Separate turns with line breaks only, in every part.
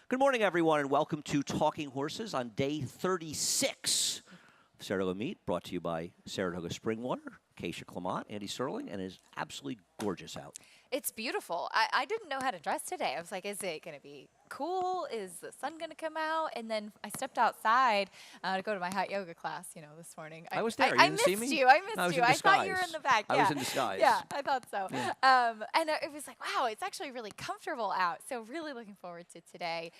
Good morning, everyone, and welcome to Talking Horses on day 36 of Saratoga Meet, brought to you by Saratoga Springwater, Keisha Clement, Andy Sterling, and it is absolutely gorgeous out.
It's beautiful. I didn't know how to dress today. I was like, is it going to be cool? Is the sun going to come out? And then I stepped outside to go to my hot yoga class, this morning.
I was there. You
I
didn't
missed
see me?
you. I missed
I was
you.
in
I thought you were in
disguise.
the back.
I
Yeah.
was in disguise.
Yeah, I thought so.
Yeah.
And it was like, wow, it's actually really comfortable out. So really looking forward to today.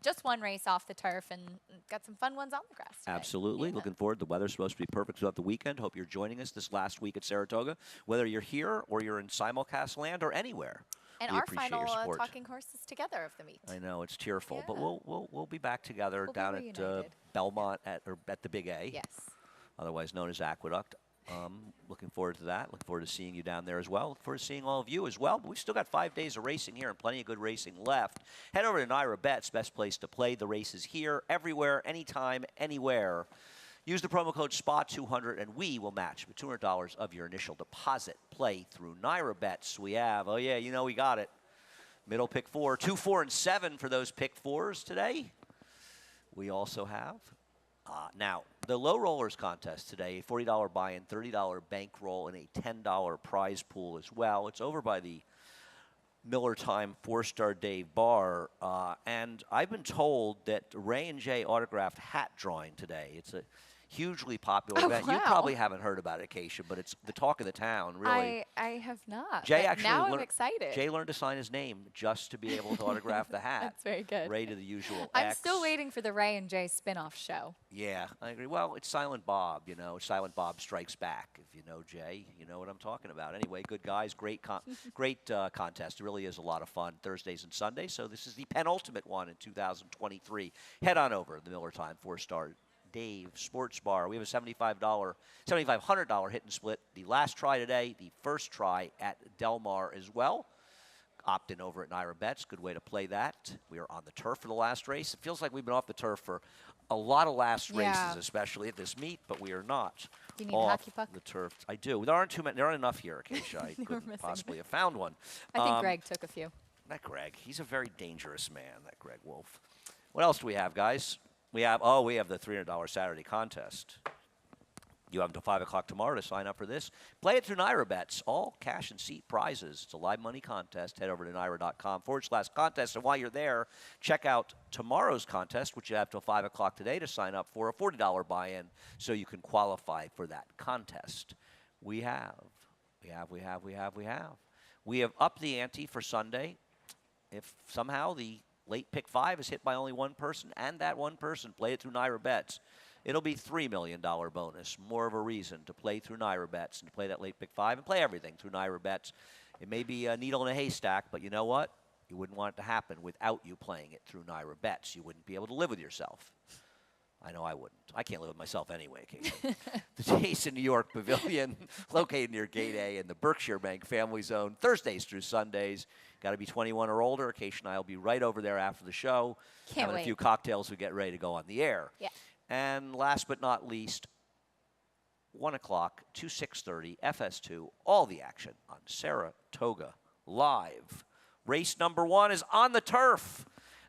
Just one race off the turf and got some fun ones on the grass today.
Absolutely.
Yeah.
Looking forward. The weather's supposed to be perfect throughout the weekend. Hope you're joining us this last week at Saratoga, whether you're here or you're in simulcast land or anywhere.
And
We
our
appreciate
final
your support.
Talking Horses together of the meet.
I know it's tearful, but
Yeah.
we'll be back together
We'll be
down at
reunited.
Belmont at the Big A,
Yes.
otherwise known as Aqueduct. Looking forward to that. Looking forward to seeing you down there as well. Looking forward to seeing all of you as well. But we've still got 5 days of racing here and plenty of good racing left. Head over to Naira Bets, best place to play. The races here, everywhere, anytime, anywhere. Use the promo code SPA200 and we will match with $200 of your initial deposit. Play through Naira Bets. We have, oh yeah, we got it. Middle pick 4, 2, 4, and 7 for those pick 4s today. We also have now the low rollers contest today, a $40 buy-in, $30 bankroll, and a $10 prize pool as well. It's over by the Miller Time 4-star Dave Barr, and I've been told that Ray and Jay autographed hat drawing today. It's a hugely popular event. You
wow.
probably haven't heard about it, Keisha, but it's the talk of the town, really.
I have not.
Jay
but
actually
now I'm
learned-
excited.
Jay learned to sign his name just to be able to autograph the hat.
That's very good.
Ray to the usual
I'm
X.
still waiting for the Ray and Jay spin-off show.
Yeah, I agree. Well, it's Silent Bob, Silent Bob Strikes Back. If you know Jay, you know what I'm talking about. Anyway, good guys, great contest. It really is a lot of fun, Thursdays and Sundays. So this is the penultimate one in 2023. Head on over to the Miller Time 4-star Dave Sports Bar. We have a $7,500 hit and split. The last try today, the first try at Del Mar as well. Opt in over at Naira Bets. Good way to play that. We are on the turf for the last race. It feels like we've been off the turf for a lot of last races, especially at this meet, but we are not
Do you need a
off
hockey puck?
the turf. I do. There aren't too many. There aren't enough here, Acacia. I
We're
couldn't
missing.
possibly have found one.
I think Greg took a few.
That Greg. He's a very dangerous man, that Greg Wolf. What else do we have, guys? We have the $300 Saturday contest. You have until 5 o'clock tomorrow to sign up for this. Play it through Naira Bets. All cash and seat prizes. It's a live money contest. Head over to Naira.com/contest. And while you're there, check out tomorrow's contest, which you have till 5 o'clock today to sign up for a $40 buy-in so you can qualify for that contest. We have upped the ante for Sunday. If somehow the late pick 5 is hit by only one person, and that one person played it through Naira Bets, it'll be $3 million bonus. More of a reason to play through Naira Bets and to play that late pick 5 and play everything through Naira Bets. It may be a needle in a haystack, but you know what? You wouldn't want it to happen without you playing it through Naira Bets. You wouldn't be able to live with yourself. I know I wouldn't. I can't live with myself anyway, Casey. The Jason New York Pavilion, located near Gate A in the Berkshire Bank Family Zone, Thursdays through Sundays. Got to be 21 or older. Acacia and I will be right over there after the show.
Can't
having
wait.
a few cocktails. We get ready to go on the air.
Yeah.
And last but not least, 1 o'clock to 6:30, FS2, all the action on Saratoga Live. Race number 1 is on the turf.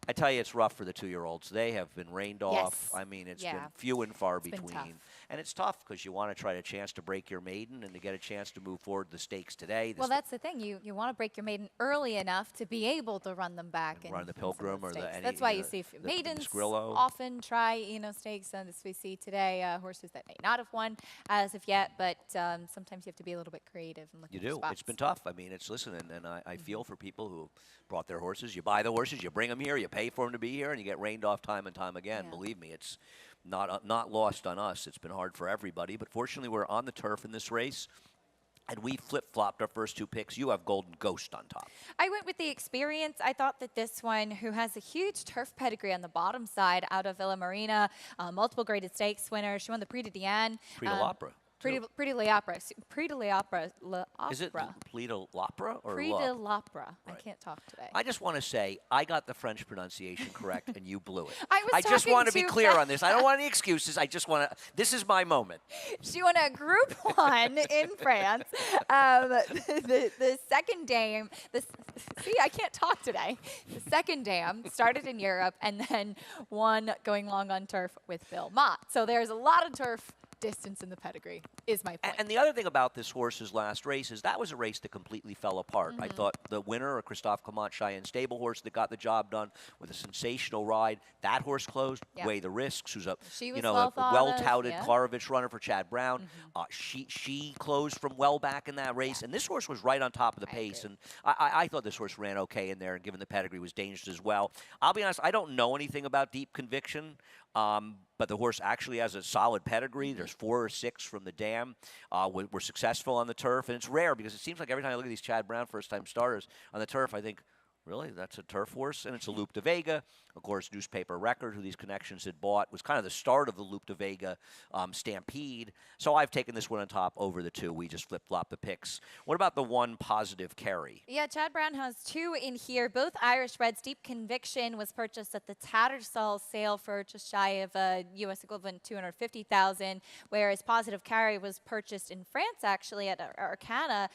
I tell you, it's rough for the 2-year-olds. They have been rained off.
Yes.
I mean, it's
Yeah.
been few and far
It's been
between.
tough.
And it's tough because you want to try a chance to break your maiden and to get a chance to move forward the stakes today.
Well, that's the thing. You want to break your maiden early enough to be able to run them back and
run the
some of
Pilgrim or the
stakes.
any-
That's why you
the-
see
the
maidens
Skrillo.
often try stakes, and as we see today, horses that may not have won as of yet, but sometimes you have to be a little bit creative and look
You
at your
do.
spots.
It's been tough. I mean, and I feel for people who brought their horses. You buy the horses, you bring them here, you pay for them to be here, and you get rained off time and time again.
Yeah.
Believe me, it's not lost on us. It's been hard for everybody. But fortunately, we're on the turf in this race, and we flip-flopped our first 2 picks. You have Golden Ghost on top.
I went with the experience. I thought that this one, who has a huge turf pedigree on the bottom side out of Villa Marina, multiple graded stakes winner. She won the Prix de Diane.
Prix de l'Opera.
Prix de l'Opera. Prix de l'Opera.
Is it Prix de l'Opera or
Prix
L'Opera?
de l'Opera. I
Right.
can't talk today.
I just want to say I got the French pronunciation correct, and you blew it.
I was
just
talking
want to be
too
clear on this. I don't want any excuses. I just want to. This is my moment.
She won a Group 1 in France. The second dame, see, I can't talk today. The second dame started in Europe and then won going long on turf with Bill Mott. So there's a lot of turf distance in the pedigree, is my point.
And the other thing about this horse's last race is that was a race that completely fell apart. I thought the winner, a Christophe Clement Cheyenne stable horse that got the job done with a sensational ride, that horse closed, weigh the risks, who's a
She was
a
well thought of,
well-touted
yeah.
Klarovich runner for Chad Brown. She closed from well back in that race, and this horse was right on top of the pace.
agree.
And I thought this horse ran okay in there, and given the pedigree, was dangerous as well. I'll be honest, I don't know anything about Deep Conviction. But the horse actually has a solid pedigree. There's 4 or 6 from the dam. Were successful on the turf, and it's rare because it seems like every time I look at these Chad Brown first-time starters on the turf, I think, really, that's a turf horse, and it's a Loup de Vega. Of course, Newspaper Record, who these connections had bought, was kind of the start of the Loup de Vega stampede. So I've taken this one on top over the 2. We just flip-flop the picks. What about the 1 Positive Carry?
Yeah, Chad Brown has 2 in here. Both Irish Reds. Deep Conviction was purchased at the Tattersall sale for just shy of a U.S. equivalent $250,000, whereas Positive Carry was purchased in France, actually, at Arcana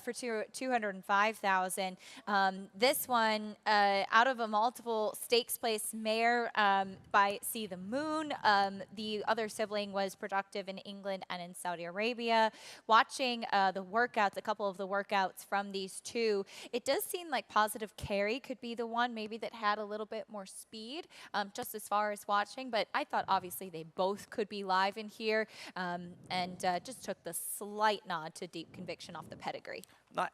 for $205,000. This one, out of a multiple stakes place mare by See the Moon. The other sibling was productive in England and in Saudi Arabia. Watching the workouts, a couple of the workouts from these 2, it does seem like Positive Carry could be the one maybe that had a little bit more speed, just as far as watching. But I thought obviously they both could be live in here, and just took the slight nod to Deep Conviction off the pedigree.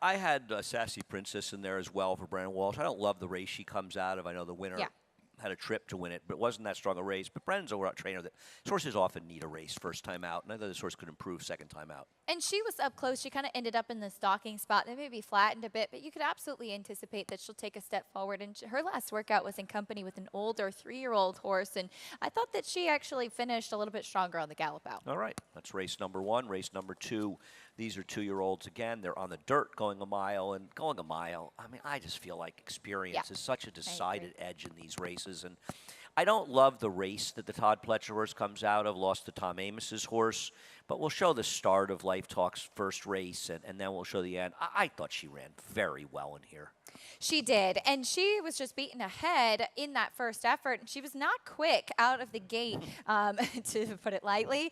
I had Sassy Princess in there as well for Brandon Walsh. I don't love the race she comes out of. I know the winner had a trip to win it, but it wasn't that strong a race. But Brennan's a trainer that horses often need a race first time out, and I thought this horse could improve second time out.
And she was up close. She kind of ended up in the stalking spot. They maybe flattened a bit, but you could absolutely anticipate that she'll take a step forward. And her last workout was in company with an older 3-year-old horse, and I thought that she actually finished a little bit stronger on the gallop out.
All right, that's race number 1. Race number 2, these are 2-year-olds again. They're on the dirt going a mile, and going a mile, I mean, I just feel like experience is such a decided edge in these races. And I don't love the race that the Todd Pletcher horse comes out of, lost to Tom Amos's horse, but we'll show the start of Life Talk's first race, and then we'll show the end. I thought she ran very well in here.
She did, and she was just beaten ahead in that first effort. She was not quick out of the gate, to put it lightly.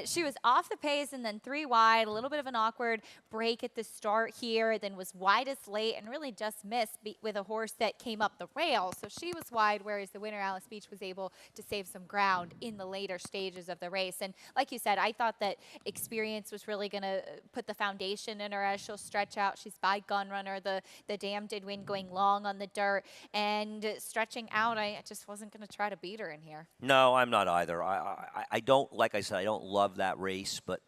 She was off the pace and then 3 wide, a little bit of an awkward break at the start here, then was widest late and really just missed with a horse that came up the rail. So she was wide, whereas the winner, Alice Beach, was able to save some ground in the later stages of the race. And like you said, I thought that experience was really going to put the foundation in her as she'll stretch out. She's by Gun Runner. The dam did win going long on the dirt, and stretching out, I just wasn't going to try to beat her in here.
No, I'm not either. I don't, like I said, I don't love that race, but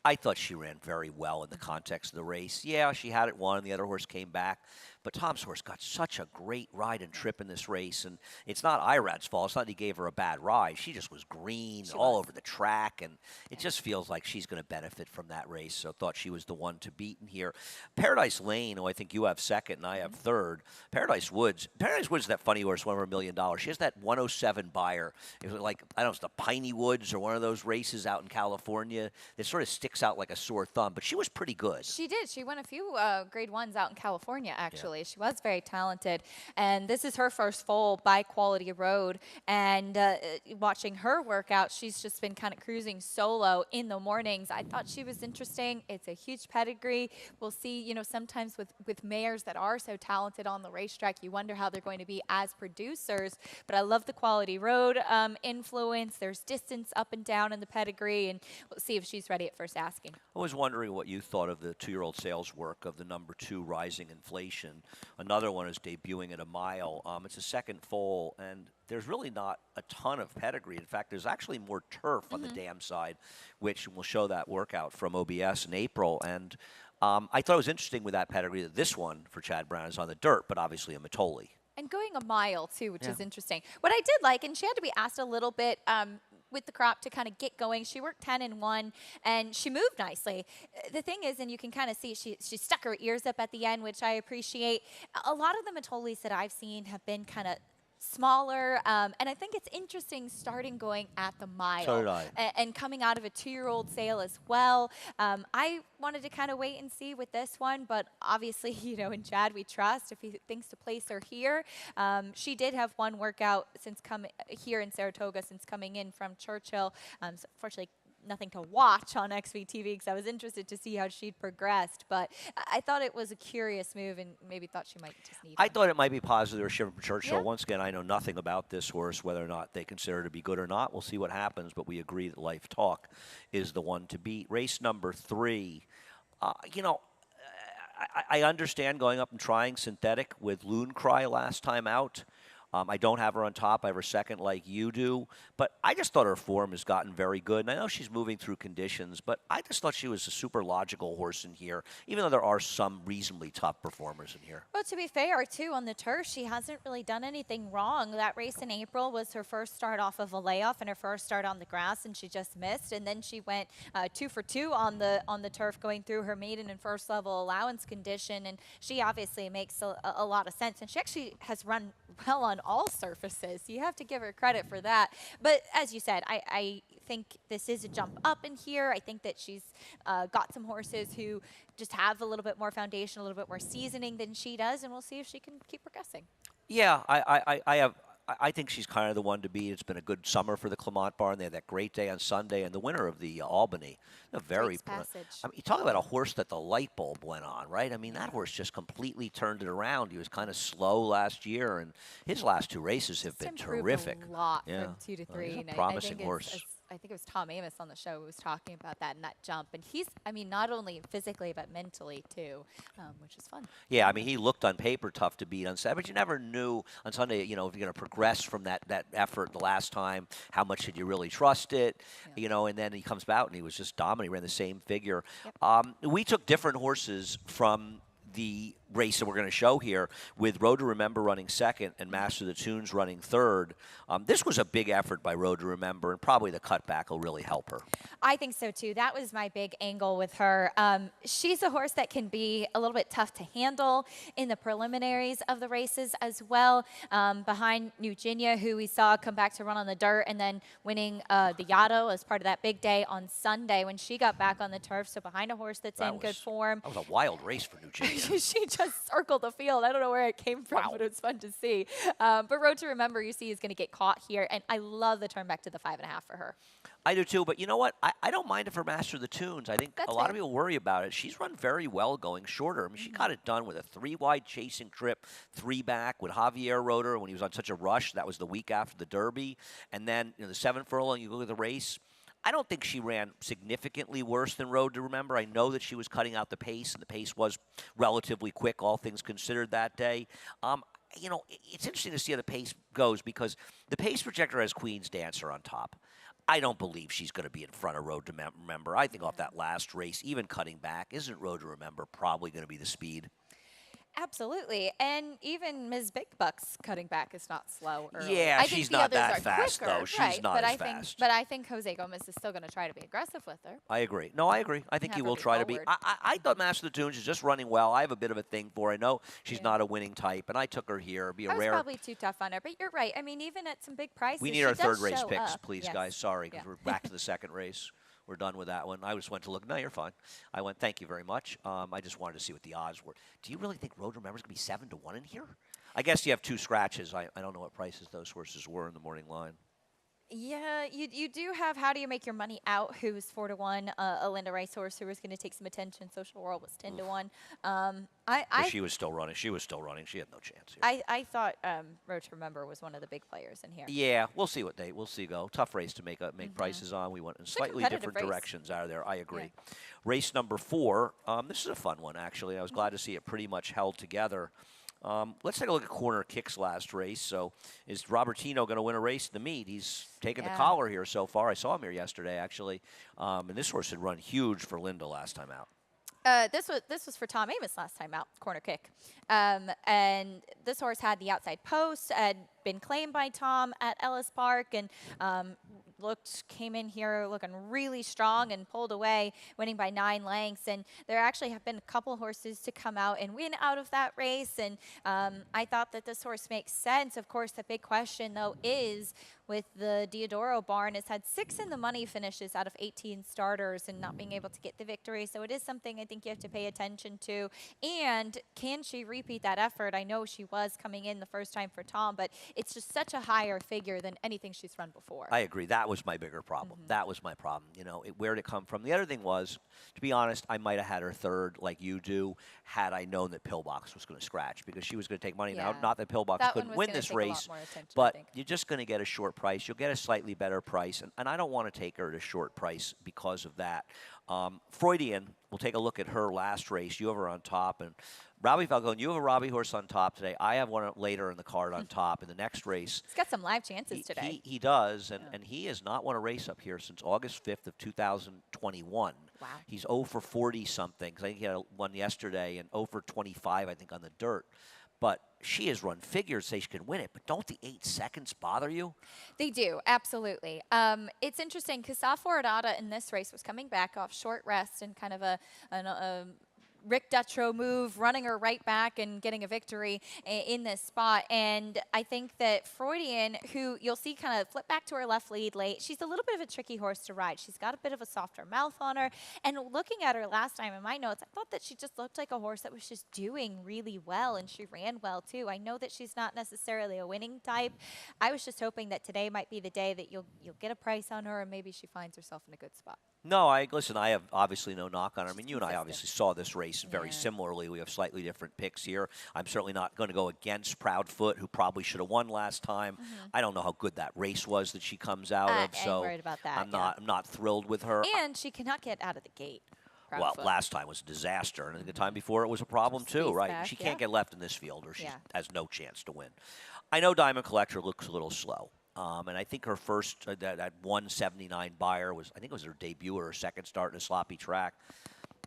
I thought she ran very well in the context of the race. Yeah, she had it won, and the other horse came back. But Tom's horse got such a great ride and trip in this race, and it's not Irad's fault. It's not that he gave her a bad ride. She just was green all over the track, and it just feels like she's going to benefit from that race. So thought she was the one to beat in here. Paradise Lane, who I think you have second and I have third. Paradise Woods is that funny horse, won over $1 million. She has that 107 buyer. It was like, I don't know, it's the Piney Woods or one of those races out in California that sort of sticks out like a sore thumb, but she was pretty good.
She did. She won a few grade 1s out in California, actually. She was very talented, and this is her first foal by Quality Road. And watching her workout, she's just been kind of cruising solo in the mornings. I thought she was interesting. It's a huge pedigree. We'll see, you know, sometimes with mares that are so talented on the racetrack, you wonder how they're going to be as producers. But I love the Quality Road influence. There's distance up and down in the pedigree, and we'll see if she's ready at first asking.
I was wondering what you thought of the 2-year-old sales work of the number 2 Rising Inflation. Another one is debuting at a mile. It's a second foal, and there's really not a ton of pedigree. In fact, there's actually more turf on the dam side, which we'll show that workout from OBS in April. And I thought it was interesting with that pedigree that this one for Chad Brown is on the dirt, but obviously a Matoli.
And going a mile, too, which
Yeah.
is interesting. What I did like, and she had to be asked a little bit with the crop to kind of get going. She worked 10 and 1, and she moved nicely. The thing is, and you can kind of see, she stuck her ears up at the end, which I appreciate. A lot of the Matolis that I've seen have been kind of smaller, and I think it's interesting starting going at the mile.
So did I.
And coming out of a 2-year-old sale as well. I wanted to kind of wait and see with this one, but obviously, in Chad we trust if he thinks to place her here. She did have one workout since coming here in Saratoga since coming in from Churchill. So unfortunately, nothing to watch on XVTV because I was interested to see how she'd progressed. But I thought it was a curious move and maybe thought she might just need
I
one.
thought it might be positive or Shiver from Churchill.
Yeah.
Once again, I know nothing about this horse, whether or not they consider it to be good or not. We'll see what happens, but we agree that Life Talk is the one to beat. Race number 3, I understand going up and trying synthetic with Loon Cry last time out. I don't have her on top. I have her second like you do. But I just thought her form has gotten very good. And I know she's moving through conditions, but I just thought she was a super logical horse in here, even though there are some reasonably tough performers in here.
Well, to be fair, too, on the turf, she hasn't really done anything wrong. That race in April was her first start off of a layoff and her first start on the grass, and she just missed. And then she went 2 for 2 on the turf, going through her maiden and first level allowance condition. And she obviously makes a lot of sense. And she actually has run well on all surfaces. You have to give her credit for that. But as you said, I think this is a jump up in here. I think that she's got some horses who just have a little bit more foundation, a little bit more seasoning than she does, and we'll see if she can keep progressing.
Yeah, I think she's kind of the one to beat. It's been a good summer for the Clement barn. They had that great day on Sunday, and the winner of the Albany, a very.
Drake's Passage.
I mean, you talk about a horse that the light bulb went on, right? I mean, that horse just completely turned it around. He was kind of slow last year, and his last 2 races have
Just
been
improved
terrific.
A lot
Yeah.
from 2 to
He's
3.
a
and
promising
I
horse.
I think it was Tom Amos on the show who was talking about that and that jump. And he's, not only physically but mentally too, which is fun.
Yeah, I mean, he looked on paper tough to beat on Saturday, but you never knew on Sunday, if you're going to progress from that effort the last time, how much did you really trust it, and then he comes out and he was just dominant. He ran the same figure.
Yep.
We took different horses from the race that we're going to show here, with Road to Remember running second and Master of the Tunes running third. This was a big effort by Road to Remember, and probably the cutback will really help her.
I think so too. That was my big angle with her. She's a horse that can be a little bit tough to handle in the preliminaries of the races as well. Behind Eugenia, who we saw come back to run on the dirt and then winning the Yaddo as part of that big day on Sunday when she got back on the turf. So behind a horse that's in good form.
That was a wild race for New Jersey.
She just circled the field. I don't know where it came from,
Wow.
but it was fun to see. But Road to Remember, you see, is going to get caught here. And I love the turn back to the 5.5 for her.
I do too, but you know what? I don't mind it for Master of the Tunes. I think
That's
a lot
fair.
of people worry about it. She's run very well going shorter. I mean, she got it done with a 3-wide chasing trip, 3 back with Javier Roder when he was on such a rush. That was the week after the Derby. And then the 7 furlong, you look at the race. I don't think she ran significantly worse than Road to Remember. I know that she was cutting out the pace, and the pace was relatively quick, all things considered, that day. It's interesting to see how the pace goes because the pace projector has Queen's Dancer on top. I don't believe she's going to be in front of Road to Remember. I think off that last race, even cutting back, isn't Road to Remember probably going to be the speed?
Absolutely. And even Ms. Big Bucks cutting back is not slow early.
Yeah,
I think
she's
the
not
others
that
are
fast,
quicker,
though. She's
right,
not
but
as
I think,
fast.
But I think Jose Gomez is still going to try to be aggressive with her.
I agree. No, I agree. I think
Have
he
her
will
be
try to be.
forward.
I thought Master of the Tunes is just running well. I have a bit of a thing for her. I know she's not a winning type, and I took her here. It'd be
I
a
was
rare.
probably too tough on her, but you're right. I mean, even at some big prices,
We need
she
our
does
third race
show
picks,
up.
please,
Yes.
guys. Sorry, because
Yeah.
we're back to the second race. We're done with that one. I just went to look. No, you're fine. I went, thank you very much. I just wanted to see what the odds were. Do you really think Road Remember is going to be 7-1 in here? I guess you have 2 scratches. I don't know what prices those horses were in the morning line.
Yeah, you do have How Do You Make Your Money Out, who's 4-1. A Linda Racehorse who was going to take some attention. Social World was 10-1.
But she was still running. She had no chance here.
I thought Road to Remember was one of the big players in here.
Yeah, we'll see we'll see go. Tough race to make prices on. We went in slightly
competitive
different
race.
directions out of there. I agree. Race number 4. This is a fun one, actually. I was glad to see it pretty much held together. Let's take a look at Corner Kick's last race. So is Robertino going to win a race in the meet? He's taken the collar here so far. I saw him here yesterday, actually. And this horse had run huge for Linda last time out.
This was for Tom Amos last time out, corner kick, and this horse had the outside post, had been claimed by Tom at Ellis Park, and came in here looking really strong and pulled away, winning by 9 lengths. And there actually have been a couple horses to come out and win out of that race, and I thought that this horse makes sense. Of course, the big question though is with the Diodoro barn, it's had 6 in the money finishes out of 18 starters and not being able to get the victory. So it is something I think you have to pay attention to. And can she repeat that effort? I know she was coming in the first time for Tom, but it's just such a higher figure than anything she's run before.
I agree. That was my bigger problem. That was my problem. You know, where did it come from? The other thing was, to be honest, I might have had her third like you do had I known that Pillbox was going to scratch because she was going to take money.
Yeah.
Now, not that Pillbox
That
couldn't
one was
win
gonna
this
take a lot
race,
more attention, I
but
think.
you're just going to get a short price. You'll get a slightly better price, and I don't want to take her at a short price because of that. Freudian, we'll take a look at her last race. You have her on top, and Robbie Falcone, you have a Robbie horse on top today. I have one later in the card on top in the next race.
He's got some live chances today.
He does, and he has not won a race up here since August 5th of 2021.
Wow.
He's 0 for 40-something. I think he had one yesterday, and 0 for 25, I think, on the dirt. But she has run figures, say she can win it. But don't the 8 seconds bother you?
They do, absolutely. It's interesting because Saforada in this race was coming back off short rest and kind of a Rick Dutrow move, running her right back and getting a victory in this spot. And I think that Freudian, who you'll see kind of flip back to her left lead late, she's a little bit of a tricky horse to ride. She's got a bit of a softer mouth on her. And looking at her last time in my notes, I thought that she just looked like a horse that was just doing really well, and she ran well too. I know that she's not necessarily a winning type. I was just hoping that today might be the day that you'll get a price on her and maybe she finds herself in a good spot.
No, listen, I have obviously no knock on her. I mean, you and I
Consistent.
obviously saw this race very
Yeah.
similarly. We have slightly different picks here. I'm certainly not going to go against Proudfoot, who probably should have won last time. I don't know how good that race was that she comes out of,
I'm
so
worried about that,
I'm not thrilled with her.
And she cannot get out of the gate.
Well,
Proudfoot.
last time was a disaster, and the time before it was a problem too,
Space
right?
back,
She can't
yeah.
get left in this field, or she
Yeah.
has no chance to win. I know Diamond Collector looks a little slow, and I think her first that 179 buyer was, I think it was her debut or her second start in a sloppy track.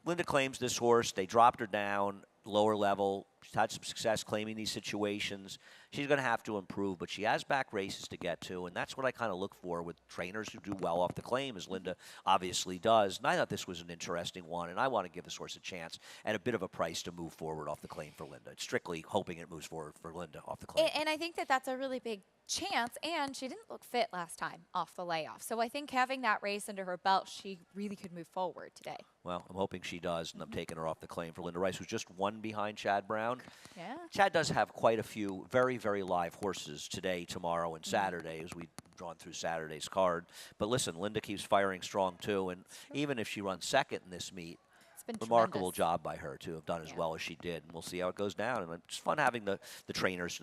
Linda claims this horse. They dropped her down lower level. She's had some success claiming these situations. She's going to have to improve, but she has back races to get to, and that's what I kind of look for with trainers who do well off the claim, as Linda obviously does. And I thought this was an interesting one, and I want to give this horse a chance at a bit of a price to move forward off the claim for Linda. It's strictly hoping it moves forward for Linda off the claim.
And I think that that's a really big chance, and she didn't look fit last time off the layoff. So I think having that race under her belt, she really could move forward today.
Well, I'm hoping she does, and I'm taking her off the claim for Linda Rice, who's just one behind Chad Brown.
Yeah.
Chad does have quite a few very, very live horses today, tomorrow, and Saturday, as we've drawn through Saturday's card. But listen, Linda keeps firing strong, too, and even if she runs second in this meet,
It's been
remarkable
tremendous.
job by her to have done as
Yeah.
well as she did. And we'll see how it goes down. And it's fun having the trainers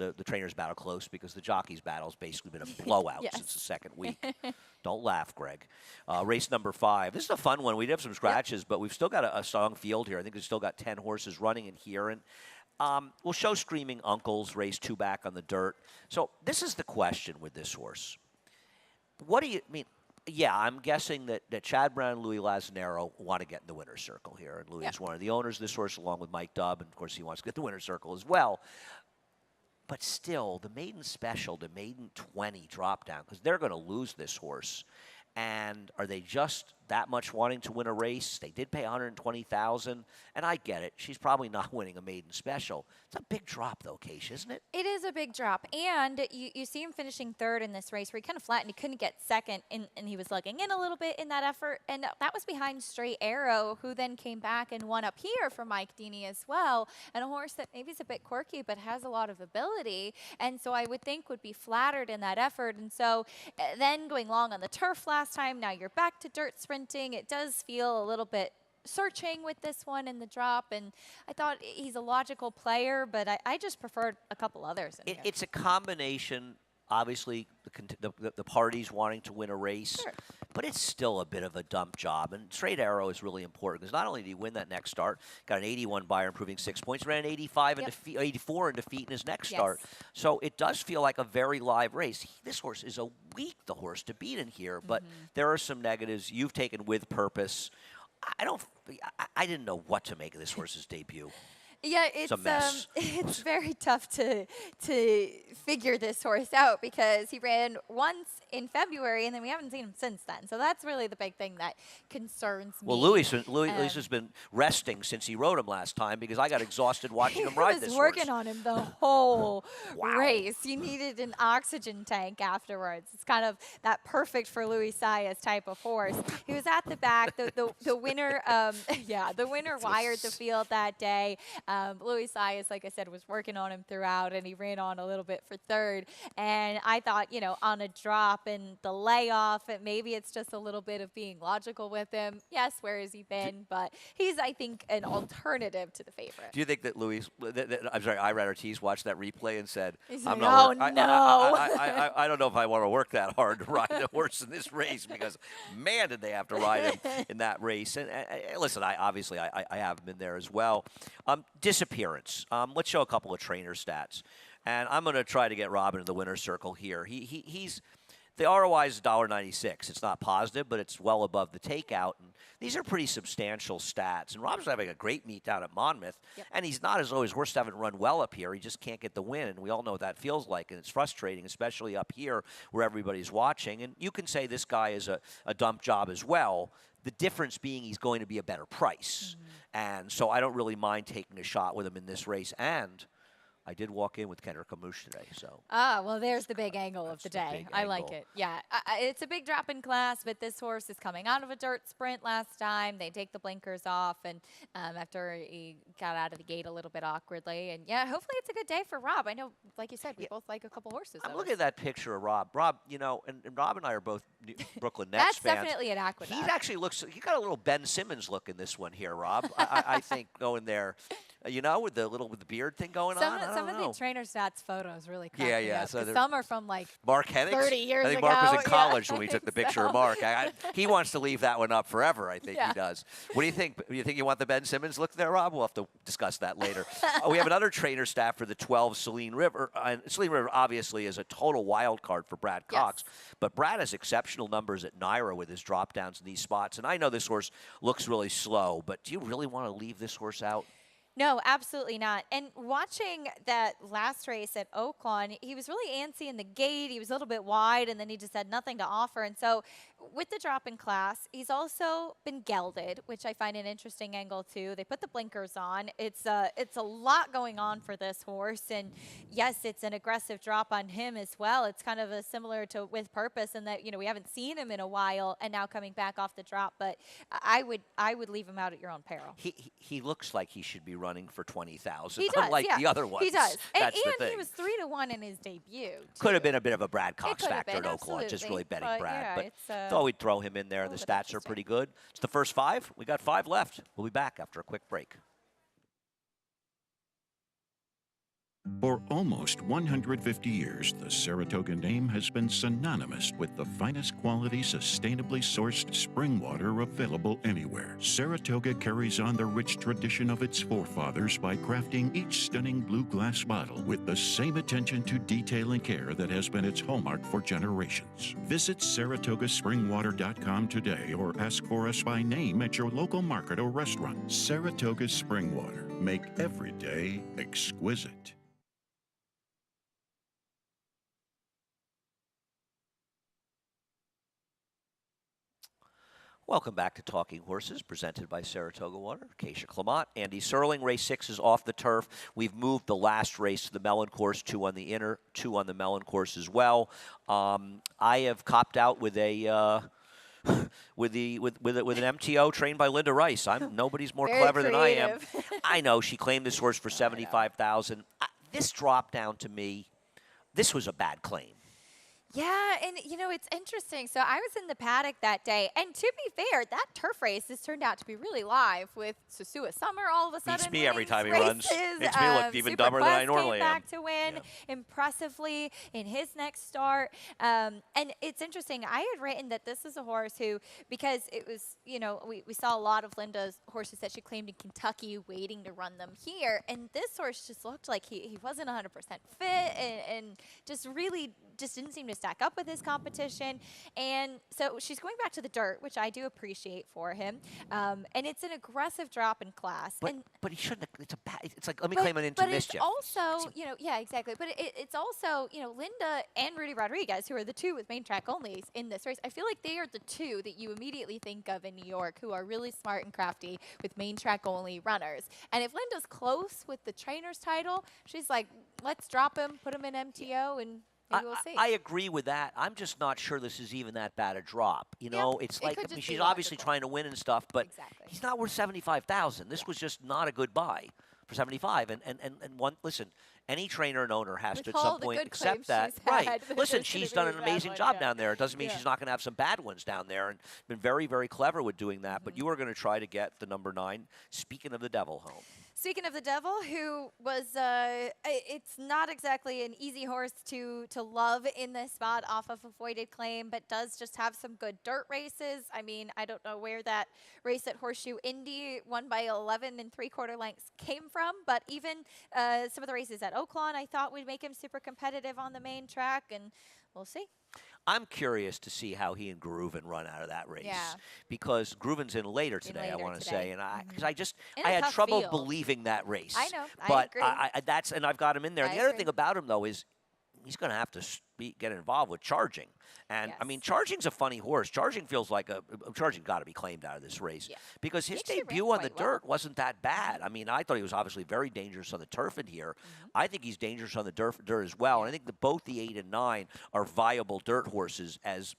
battle close, because the jockeys battle's basically been a blowout
Yes.
since the second week. Don't laugh, Greg. Race number 5. This is a fun one. We did have some scratches, but we've still got a strong field here. I think we've still got 10 horses running in here. And we'll show Screaming Uncles, race 2 back on the dirt. So this is the question with this horse. What do you mean? Yeah, I'm guessing that Chad Brown and Louis Lazzanero want to get in the winner's circle here. And Louis is one of the owners of this horse, along with Mike Dubb. And, of course, he wants to get the winner's circle as well. But still, the maiden special, the maiden 20 drop down, because they're going to lose this horse. And are they just that much wanting to win a race? They did pay $120,000, and I get it. She's probably not winning a maiden special. It's a big drop, though, Keish, isn't it?
It is a big drop. And you see him finishing third in this race where he kind of flattened. He couldn't get second, and he was lugging in a little bit in that effort. And that was behind Straight Arrow, who then came back and won up here for Mike Deeney as well. And a horse that maybe is a bit quirky but has a lot of ability. And so I would think would be flattered in that effort. And so then going long on the turf last time, now you're back to dirt sprinting. It does feel a little bit searching with this one in the drop, and I thought he's a logical player, but I just preferred a couple others in here.
It's a combination, obviously, the parties wanting to win a race,
Sure.
but it's still a bit of a dump job. And Straight Arrow is really important, because not only did he win that next start, got an 81 buyer, improving 6 points, ran an 85 and 84 in defeat in his next
Yes.
start. So it does feel like a very live race. This horse is the horse to beat in here, but there are some negatives you've taken with purpose. I don't. I didn't know what to make of this horse's debut.
Yeah,
It's a mess.
it's very tough to figure this horse out because he ran once in February and then we haven't seen him since then. So that's really the big thing that concerns me.
Well, Louis has been resting since he rode him last time because I got exhausted watching him ride
He
this
was
horse.
working on him the whole
Wow.
race. He needed an oxygen tank afterwards. It's kind of that perfect for Luis Saez type of horse. He was at the back. The winner, the winner wired the field that day. Luis Saez, like I said, was working on him throughout, and he ran on a little bit for third. And I thought, on a drop and the layoff, maybe it's just a little bit of being logical with him. Yes, where has he been? But he's, I think, an alternative to the favorite.
Do you think that Irad Ortiz watched that replay and said,
"I'm not.
I don't know if I want to work that hard to ride a horse in this race because, man, did they have to ride him in that race." And listen, I have him in there as well. Disappearance. Let's show a couple of trainer stats. And I'm going to try to get Rob into the winner's circle here. He's the ROI is $1.96. It's not positive, but it's well above the takeout. And these are pretty substantial stats. And Rob's having a great meet down at Monmouth.
Yep.
And he's not as though his horse haven't run well up here. He just can't get the win. And we all know what that feels like. And it's frustrating, especially up here where everybody's watching. And you can say this guy is a dump job as well. The difference being he's going to be a better price. Mm-hmm. And so I don't really mind taking a shot with him in this race. And I did walk in with Kendrick Amouche today, so.
Well, there's the big angle of the day. I like
angle.
it. Yeah, it's a big drop in class, but this horse is coming out of a dirt sprint last time. They take the blinkers off, and after he got out of the gate a little bit awkwardly. And, yeah, hopefully it's a good day for Rob. I know, like you said, we both like a couple horses.
I'm looking at that picture of Rob. Rob, and Rob and I are both Brooklyn Nets
That's
fans.
That's definitely an Aqueduct.
He actually looks, he got a little Ben Simmons look in this one here, Rob. I think going there. With the beard thing going on.
Some of the trainer stats photos really crack me up.
So
some are from like
Mark Hennig.
30 years ago.
I think Mark was in college when we took the picture
so.
of Mark. He wants to leave that one up forever. I think he does. What do you think? Do you think you want the Ben Simmons look there, Rob? We'll have to discuss that later. We have another trainer staff for the 12, Celine River. Celine River obviously is a total wild card for Brad Cox, but Brad has exceptional numbers at Naira with his drop downs in these spots. And I know this horse looks really slow, but do you really want to leave this horse out?
No, absolutely not. And watching that last race at Oaklawn, he was really antsy in the gate. He was a little bit wide, and then he just had nothing to offer. And so with the drop in class, he's also been gelded, which I find an interesting angle, too. They put the blinkers on. It's a lot going on for this horse. And, yes, it's an aggressive drop on him as well. It's kind of a similar to With Purpose in that, we haven't seen him in a while and now coming back off the drop. But I would leave him out at your own peril.
He looks like he should be running for 20,000,
he does,
unlike the other ones.
He does.
That's
and
the thing.
He was 3-1 in his debut.
Could have been a bit of a Brad Cox factor
been,
at Oaklawn, just really betting Brad. But thought we'd throw him in there, and the stats are pretty good. It's the first 5. We got 5 left. We'll be back after a quick break.
For almost 150 years, the Saratoga name has been synonymous with the finest quality, sustainably sourced spring water available anywhere. Saratoga carries on the rich tradition of its forefathers by crafting each stunning blue glass bottle with the same attention to detail and care that has been its hallmark for generations. Visit SaratogaSpringwater.com today or ask for us by name at your local market or restaurant. Saratoga Spring Water. Make every day exquisite.
Welcome back to Talking Horses, presented by Saratoga Water. Keisha Clement, Andy Serling. Race 6 is off the turf. We've moved the last race to the Mellon course, 2 on the inner, 2 on the Mellon course as well. I have copped out with a with an MTO trained by Linda Rice. Nobody's more clever than I am. I know she claimed this horse for $75,000. This drop down to me, this was a bad claim.
Yeah, and, it's interesting. So I was in the paddock that day, and to be fair, that turf race has turned out to be really live with Sosua Summer all of a sudden.
Beats me every time he
races.
runs. Makes me look even dumber than I normally
came
am.
back to win impressively in his next start. And it's interesting. I had written that this is a horse who, because it was, we saw a lot of Linda's horses that she claimed in Kentucky waiting to run them here. And this horse just looked like he wasn't 100% fit and just really just didn't seem to stack up with his competition. And so she's going back to the dirt, which I do appreciate for him. And it's an aggressive drop in class.
But he shouldn't have, it's a bad, it's like, let me claim an into
but
mischief.
it's also, yeah, exactly. But it's also, Linda and Rudy Rodriguez, who are the two with main track onlys in this race. I feel like they are the two that you immediately think of in New York who are really smart and crafty with main track only runners. And if Linda's close with the trainer's title, she's like, let's drop him, put him in MTO, and maybe we'll see.
I agree with that. I'm just not sure this is even that bad a drop. It's
it
like,
could
I mean,
just be
she's obviously
logical.
trying to win and stuff, but
Exactly.
he's not worth 75,000. This was just not a good buy for 75. And one, listen, any trainer and owner has
With
to at
all
some
the
point
good
accept
claims
that.
she's
Right.
had, there's
Listen,
gonna
she's
be
done
a
an
bad
amazing
one,
job
yeah.
down there. It doesn't mean
Yeah.
she's not going to have some bad ones down there, and been very, very clever with doing that. But you are going to try to get the number 9, speaking of the devil, home.
Speaking of the devil, who was, it's not exactly an easy horse to love in this spot off of a voided claim, but does just have some good dirt races. I mean, I don't know where that race at Horseshoe Indy, won by 11 3/4 lengths, came from, but even some of the races at Oaklawn, I thought would make him super competitive on the main track, and we'll see.
I'm curious to see how he and Grooven run out of that race.
Yeah.
Because Grooven's in later today, I
later
want to
today.
say. And because I just,
In a
I had
tough
trouble
field.
believing that race.
I know. I
But
agree.
and I've got him in there.
I
And the other
agree.
thing about him, though, is he's going to have to get involved with Charging. And, I mean,
Yes.
Charging's a funny horse. Charging feels like Charging got to be claimed out of this race.
Yeah.
Because his
He actually ran
debut on the
quite well.
dirt wasn't that bad. I mean, I thought he was obviously very dangerous on the turf in here. I think he's dangerous on the dirt as well. And I think that both the 8 and 9 are viable dirt horses as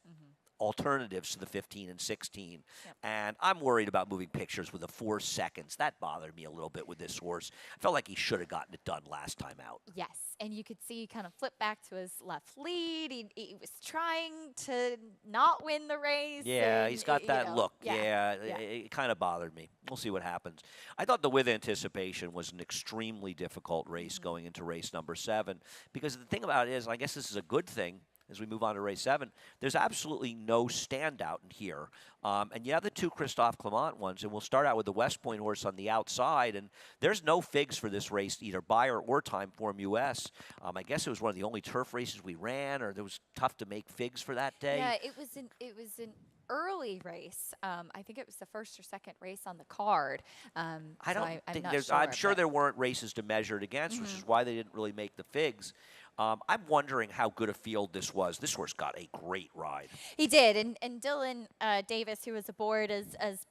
alternatives to the 15 and 16.
Yep.
And I'm worried about moving pictures with the 4 seconds. That bothered me a little bit with this horse. I felt like he should have gotten it done last time out.
Yes, and you could see he kind of flip back to his left lead. He was trying to not win the race.
Yeah,
and
he's got that look. Yeah,
yeah.
it kind of bothered me. We'll see what happens. I thought the With Anticipation was an extremely difficult race going into race number 7, because the thing about it is, I guess this is a good thing, as we move on to race 7, there's absolutely no standout in here. And you have the 2 Christophe Clement ones, and we'll start out with the West Point horse on the outside, and there's no figs for this race, either Bayer or Time Form US. I guess it was one of the only turf races we ran, or it was tough to make figs for that day.
Yeah, it was an early race. I think it was the first or second race on the card.
I
so
don't
I'm
think
not
there's.
sure,
I'm sure
but-
there weren't races to measure it against, which is why they didn't really make the figs. I'm wondering how good a field this was. This horse got a great ride.
He did, and Dylan Davis, who was aboard as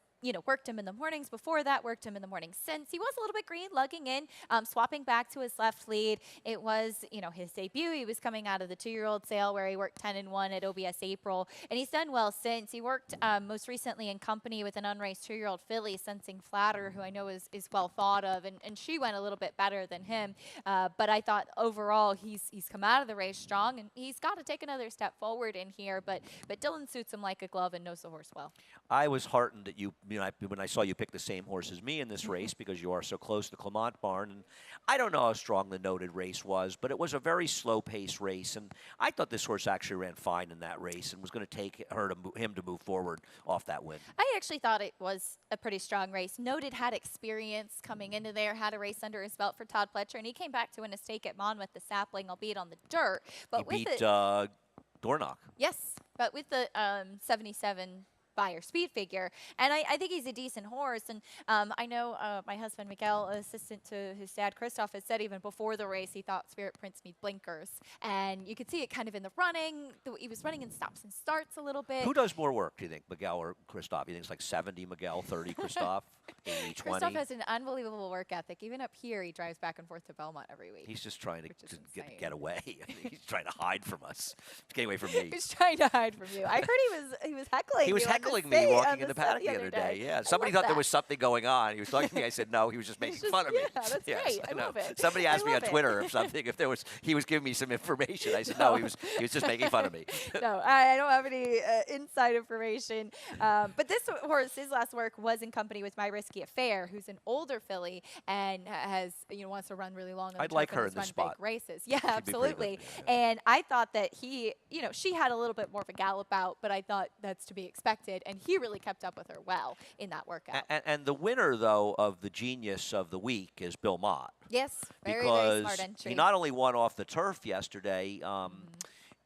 worked him in the mornings before that, worked him in the mornings since. He was a little bit green, lugging in, swapping back to his left lead. It was, his debut. He was coming out of the 2-year-old sale where he worked 10 and 1 at OBS April, and he's done well since. He worked most recently in company with an unraced 2-year-old filly, Sensing Flatter, who I know is well thought of, and she went a little bit better than him. But I thought overall he's come out of the race strong, and he's got to take another step forward in here. But Dylan suits him like a glove and knows the horse well.
I was heartened that when I saw you pick the same horse as me in this race, because you are so close to the Clement barn. And I don't know how strong the noted race was, but it was a very slow-paced race, and I thought this horse actually ran fine in that race and was going to take him to move forward off that win.
I actually thought it was a pretty strong race. Noted had experience coming into there, had a race under his belt for Todd Pletcher, and he came back to win a stake at Monmouth, the Sapling, albeit on the dirt. But
He
with
beat
the
Dornock.
yes, but with the 77 Bayer speed figure, and I think he's a decent horse. And I know my husband Miguel, assistant to his dad Christoph, has said even before the race he thought Spirit Prince needs blinkers, and you could see it kind of in the running. He was running in stops and starts a little bit.
Who does more work, do you think, Miguel or Christoph? You think it's like 70 Miguel, 30 Christoph, 80, 20?
Christoph has an unbelievable work ethic. Even up here, he drives back and forth to Belmont every week.
He's just trying
Which is
to
insane.
get away. I mean, he's trying to hide from us. He's getting away from me.
He's trying to hide from you. I heard he was heckling.
He was
you on the
heckling me
stage- on
walking in the paddock the other day. Yeah,
I
somebody
love
thought there
that.
was something going on. He was talking to me. I said no. He was just making
just-
fun of me.
yeah, that's
Yes,
great. I
know.
love it.
Somebody
I
asked me on
love it.
Twitter or something if he was giving me some information. I said no. He was just making fun of me.
No, I don't have any inside information. But this horse, his last work was in company with My Risky Affair, who's an older filly and has wants to run really long. On the
I'd like
turf
her
and
in
has
this
run
spot.
big races. Yeah,
She'd be pretty good,
absolutely.
yeah.
And I thought that she had a little bit more of a gallop out, but I thought that's to be expected, and he really kept up with her well in that workout.
And the winner, though, of the genius of the week is Bill Mott.
Yes, very
Because
smart entry.
he not only won off the turf yesterday,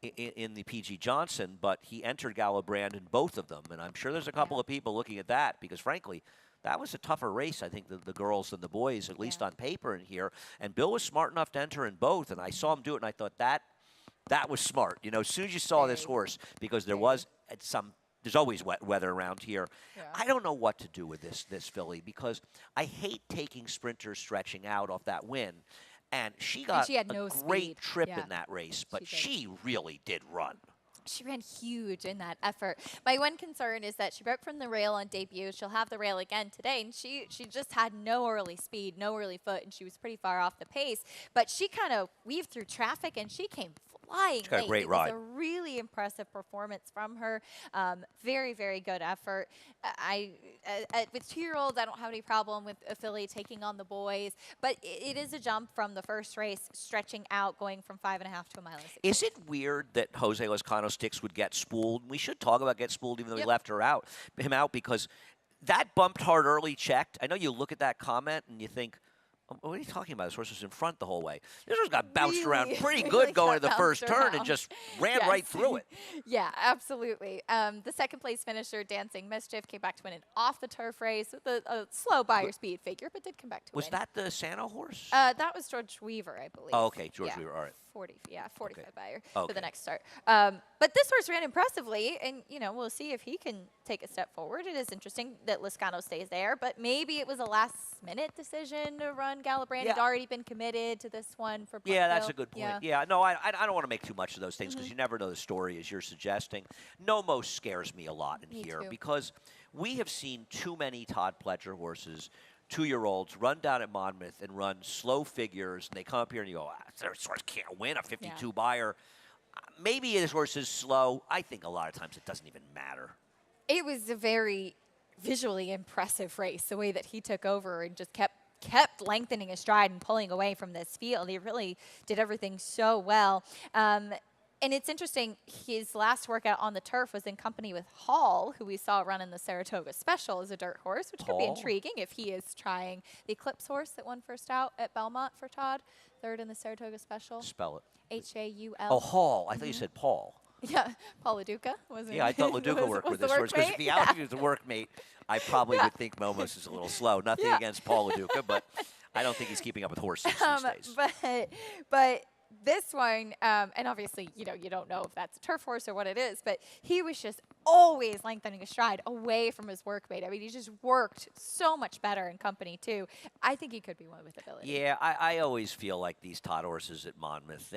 in the PG Johnson, but he entered Galibrand in both of them. And I'm sure there's a couple of people looking at that because, frankly, that was a tougher race, I think, the girls than the boys, at least on paper in here. And Bill was smart enough to enter in both, and I saw him do it, and I thought that was smart. You know, as soon as you saw this horse, because there was there's always wet weather around here.
Yeah.
I don't know what to do with this filly because I hate taking sprinters stretching out off that win. And she got
had
a
no
great
speed.
trip
Yeah.
in that race, but
She did.
she really did run.
She ran huge in that effort. My one concern is that she broke from the rail on debut. She'll have the rail again today, and she just had no early speed, no early foot, and she was pretty far off the pace. But she kind of weaved through traffic, and she came flying
She got a
late.
great
It
ride.
was a really impressive performance from her. Very, very good effort. With 2-year-olds, I don't have any problem with a filly taking on the boys, but it is a jump from the first race, stretching out, going from 5.5 to a mile and 16.
Is it weird that Jose Lezcano Sticks would get spooled? We should talk about get spooled, even though he
Yep.
left him out, because that bumped hard early checked. I know you look at that comment and you think, what are you talking about? This horse was in front the whole way. This horse got bounced around
Really-
pretty
really
good going to
got
the first
bounced
turn and
around.
just ran
Yes.
right through it.
Yeah, absolutely. The second place finisher, Dancing Mischief, came back to win an off the turf race with a slow buyer speed figure, but did come back to
Was
win.
that the Santa horse?
That was George Weaver, I believe.
Oh, okay, George
Yeah,
Weaver, all right.
45 buyer
Okay.
for the next start. But this horse ran impressively, and we'll see if he can take a step forward. It is interesting that Lezcano stays there, but maybe it was a last-minute decision to run Galibrand. Had
Yeah.
already been committed to this one for
Yeah, that's
Brookville.
a good point.
Yeah.
Yeah, no, I don't want to make too much of those things because you never know the story, as you're suggesting. Nomos scares me a lot in
Me
here
too.
because we have seen too many Todd Pletcher horses, 2-year-olds, run down at Monmouth and run slow figures, and they come up here and you go, this horse can't win a 52 buyer. Maybe this horse is slow. I think a lot of times it doesn't even matter.
It was a very visually impressive race, the way that he took over and just kept lengthening his stride and pulling away from this field. He really did everything so well. And it's interesting, his last workout on the turf was in company with Hall, who we saw run in the Saratoga Special as a dirt horse, which could be
Hall?
intriguing if he is trying the Eclipse horse that won first out at Belmont for Todd, third in the Saratoga Special.
Spell it.
H-A-U-L.
Oh, Hall. I thought you said Paul.
Yeah, Paul LaDuca wasn't.
Yeah, I thought LaDuca worked with this horse because if he was the workmate, I probably would think Momos is a little slow. Nothing against Paul LaDuca, but I don't think he's keeping up with horses these days.
But this one, and obviously, you don't know if that's a turf horse or what it is, but he was just always lengthening his stride away from his workmate. I mean, he just worked so much better in company, too. I think he could be one with ability.
Yeah, I always feel like these Todd horses at Monmouth,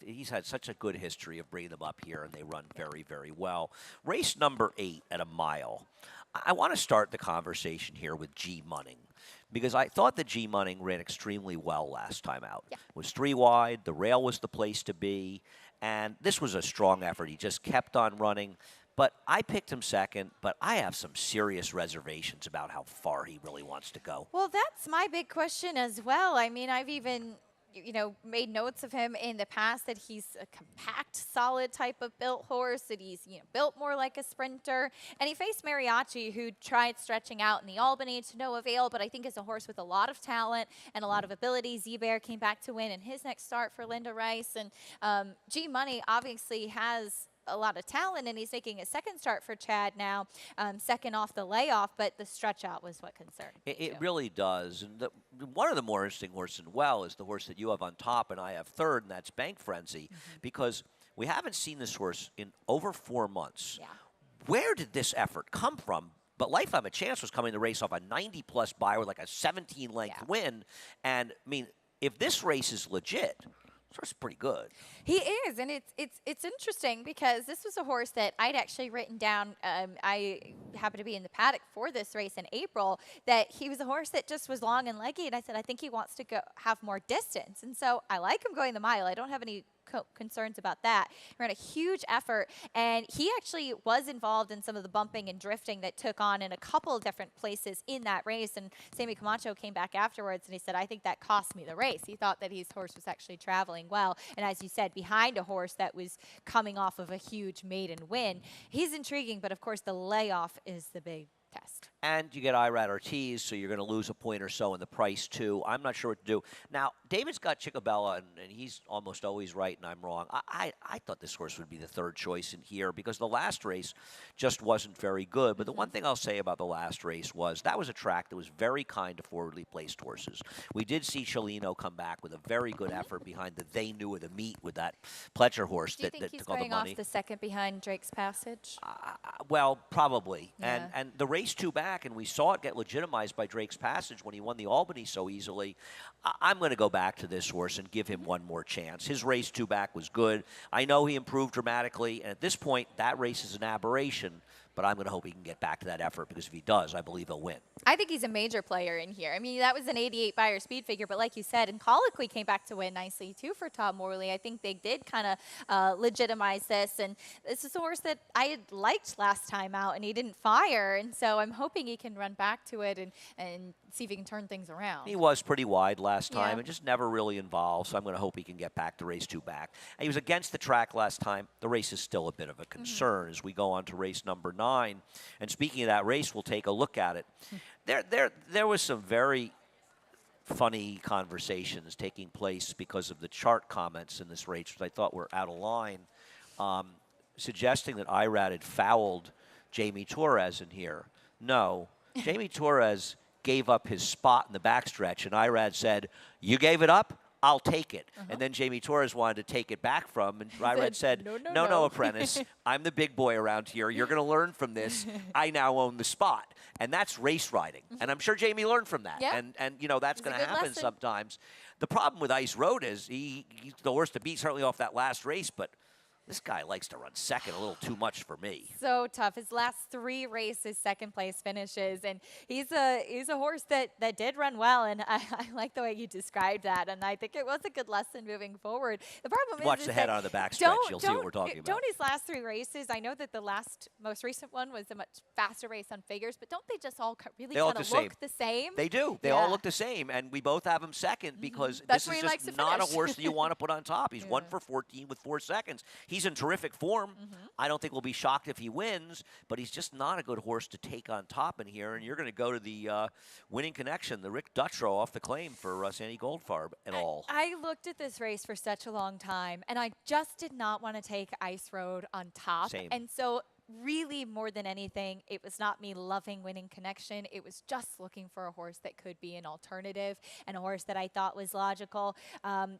he's had such a good history of bringing them up here, and they run very, very well. Race number 8 at a mile. I want to start the conversation here with G Munning, because I thought that G Munning ran extremely well last time out.
Yeah.
It was 3 wide, the rail was the place to be, and this was a strong effort. He just kept on running. But I picked him second, but I have some serious reservations about how far he really wants to go.
Well, that's my big question as well. I mean, I've even, made notes of him in the past that he's a compact, solid type of built horse, that he's, built more like a sprinter. And he faced Mariachi, who tried stretching out in the Albany to no avail, but I think is a horse with a lot of talent and a lot of ability. Z-Bear came back to win in his next start for Linda Rice. And G Money obviously has a lot of talent, and he's making a second start for Chad now, second off the layoff, but the stretch out was what concerned me,
It
too.
really does. And one of the more interesting horses in well is the horse that you have on top and I have third, and that's Bank Frenzy, because we haven't seen this horse in over 4 months.
Yeah.
Where did this effort come from? But Lifetime of Chance was coming to race off a 90-plus buyer with like a 17-length win. And, I mean, if this race is legit, this horse is pretty good.
He is, and it's interesting because this was a horse that I'd actually written down. I happened to be in the paddock for this race in April. That he was a horse that just was long and leggy, and I said I think he wants to have more distance, and so I like him going the mile. I don't have any concerns about that. He ran a huge effort, and he actually was involved in some of the bumping and drifting that took on in a couple of different places in that race. And Sammy Camacho came back afterwards, and he said, I think that cost me the race. He thought that his horse was actually traveling well, and as you said, behind a horse that was coming off of a huge maiden win. He's intriguing, but of course the layoff is the big test.
And you get Irad Ortiz, so you're going to lose a point or so in the price, too. I'm not sure what to do. Now, David's got Chickabella, and he's almost always right, and I'm wrong. I thought this horse would be the third choice in here because the last race just wasn't very good. But the one thing I'll say about the last race was that was a track that was very kind to forwardly placed horses. We did see Chelino come back with a very good effort behind the They Knew of the Meet with that Pletcher horse
Do you
that
think he's
took all the
going
money.
off the second behind Drake's Passage?
Well, probably.
Yeah.
And the race two back, and we saw it get legitimized by Drake's Passage when he won the Albany so easily. I'm going to go back to this horse and give him one more chance. His race two back was good. I know he improved dramatically, and at this point, that race is an aberration. But I'm going to hope he can get back to that effort because if he does, I believe he'll win.
I think he's a major player in here. I mean, that was an 88 buyer speed figure, but like you said, and Colloquy came back to win nicely too for Tom Morley. I think they did kind of legitimize this, and this is a horse that I had liked last time out, and he didn't fire, and so I'm hoping he can run back to it and see if he can turn things around.
He was pretty wide last time
Yeah.
and just never really involved, so I'm going to hope he can get back to race two back. And he was against the track last time. The race is still a bit of a concern as we go on to race number 9. And speaking of that race, we'll take a look at it. There was some very funny conversations taking place because of the chart comments in this race, which I thought were out of line, suggesting that Irad had fouled Jamie Torres in here. No, Jamie Torres gave up his spot in the backstretch, and Irad said, "You gave it up? I'll take it." And then Jamie Torres wanted to take it back from, and Irad said, no, apprentice, I'm the big boy around here. You're going to learn from this. I now own the spot. And that's race riding. And I'm sure Jamie learned from that.
Yeah.
And you know, that's
It's a
going to
good
happen
lesson.
sometimes. The problem with Ice Road is he's the horse to beat, certainly off that last race, but this guy likes to run second a little too much for me.
So tough. His last 3 races, second place finishes, and he's a horse that did run well, and I like the way you described that, and I think it was a good lesson moving forward. The problem
Watch
is
the
that
head out of the backstretch. You'll see what we're talking about.
Don't his last 3 races? I know that the most recent one was a much faster race on figures, but don't they just all really
They all
kind
look
of
the
look the same?
They do. They all look the same, and we both have him second because
That's
this
where
is
he likes
just
to
not a
finish.
horse that you want to put on top. He's 1 for 14 with 4 seconds. He's in terrific form. I don't think we'll be shocked if he wins, but he's just not a good horse to take on top in here. And you're going to go to the winning connection, the Rick Dutrow off the claim for Sandy Goldfarb at all.
I looked at this race for such a long time, and I just did not want to take Ice Road on top.
Same.
And so really, more than anything, it was not me loving Winning Connection. It was just looking for a horse that could be an alternative and a horse that I thought was logical.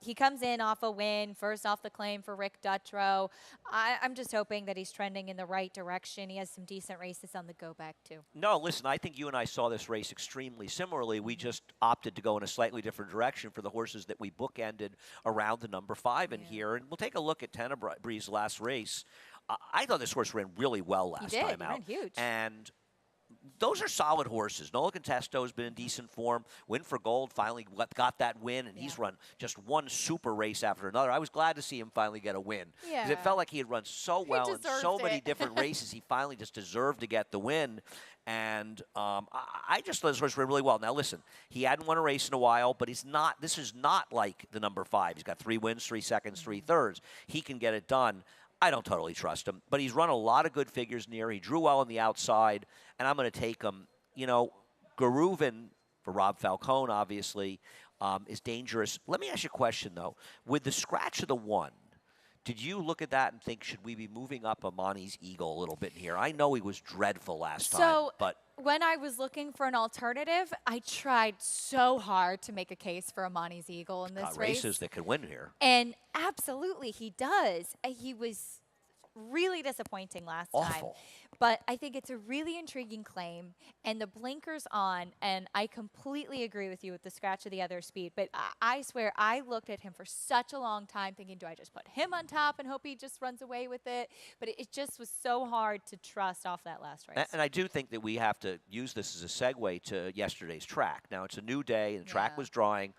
He comes in off a win, first off the claim for Rick Dutrow. I'm just hoping that he's trending in the right direction. He has some decent races on the go back, too.
No, listen, I think you and I saw this race extremely similarly. We just opted to go in a slightly different direction for the horses that we bookended around the number 5 in here. And we'll take a look at Tenebree's last race. I thought this horse ran really well last
He did.
time
He
out.
ran huge.
And those are solid horses. Nola Contesto has been in decent form. Win for Gold finally got that win, and he's run just one super race after another. I was glad to see him finally get a win. Because it
Yeah.
felt like he had run so well in so
deserved
many
it.
different races. He finally just deserved to get the win. And I just thought this horse ran really well. Now, listen, he hadn't won a race in a while, but this is not like the number 5. He's got 3 wins, 3 seconds, 3 thirds. He can get it done. I don't totally trust him, but he's run a lot of good figures near. He drew well on the outside, and I'm going to take him. You know, Garuvan, for Rob Falcone, obviously, is dangerous. Let me ask you a question, though. With the scratch of the 1, did you look at that and think, should we be moving up Amani's Eagle a little bit in here? I know he was dreadful last time, but
when I was looking for an alternative, I tried so hard to make a case for Amani's Eagle in this
got
race.
races that could win here.
And absolutely, he does. He was really disappointing last time.
Awful.
But I think it's a really intriguing claim, and the blinkers on, and I completely agree with you with the scratch of the other speed, but I swear I looked at him for such a long time thinking, do I just put him on top and hope he just runs away with it? But it just was so hard to trust off that last race.
And I do think that we have to use this as a segue to yesterday's track. Now, it's a new day, and the track was drawing.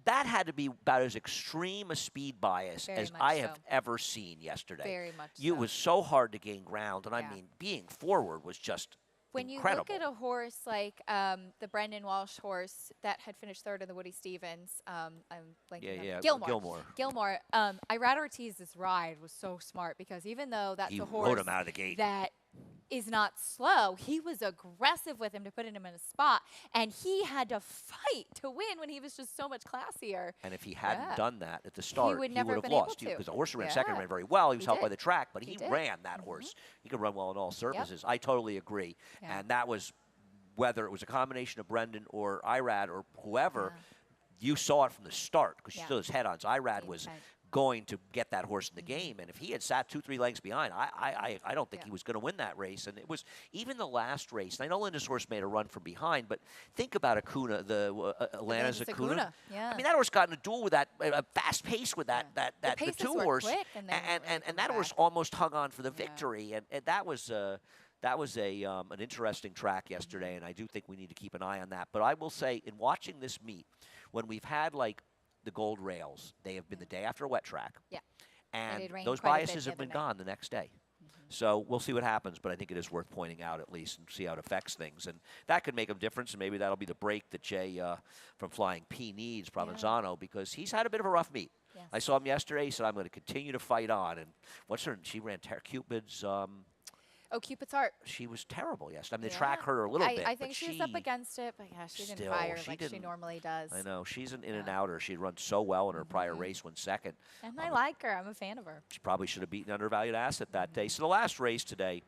That had to be about as extreme a speed bias
Very
as
much
I
so.
have ever seen yesterday.
Very much
It
so.
was so hard to gain ground, and I
Yeah.
mean, being forward was just
When
incredible.
you look at a horse like the Brendan Walsh horse that had finished 3rd in the Woody Stevens, I'm blanking on
Gilmore.
Gilmore. Irad Ortiz's ride was so smart because even though that's
He
a
rode
horse
him out of the gate.
that is not slow. He was aggressive with him to put him in a spot, and he had to fight to win when he was just so much classier.
And if he hadn't
Yeah.
done that at the start,
would
he
never
would
have
have
been able
lost.
to.
Because the horse who ran second
Yeah.
ran very well. He was
He
helped by
did.
the track, but
He
he
did.
ran that horse. He could run well on all surfaces. I totally agree.
Yeah.
And that was whether it was a combination of Brendan or Irad or whoever. You saw it from the start because she
Yeah.
stood his head on. So Irad was
Right.
going to get that horse in the game. And if he had sat 2-3 lengths behind, I don't think he was going to win that race. And it was even the last race. And I know Linda's horse made a run from behind, but think about Acuna, Atlanta's
Atlantis
Acuna.
Acuna, yeah.
I mean, that horse got in a duel with that fast pace with that the
paces
two
were
horse,
quick, and then when it
and that
comes
horse
back.
almost hung on for the victory. And that was. That was an interesting track yesterday, and I do think we need to keep an eye on that. But I will say, in watching this meet, when we've had like the gold rails, they have been the day after a wet track.
Yeah.
And
it rained
those
quite a bit
biases
the
have been
other night.
gone the next day. So we'll see what happens, but I think it is worth pointing out at least and see how it affects things. And that could make a difference, and maybe that'll be the break that Jay from Flying P needs, Provenzano, because he's had a bit of a rough meet.
Yes.
I saw him yesterday. He said, I'm going to continue to fight on. And what's her? She ran Cupid's.
Oh, Cupid's Heart.
She was terrible yesterday. I mean, the track hurt her a little bit.
I think
but
she was up against it, but yeah, she didn't
still,
fire
she
like she
didn't-
normally does.
I know. She's an in and outer. She'd run so well in her prior race, went second.
And I like her. I'm a fan of her.
She probably should have beaten Undervalued Asset that day. So the last race today,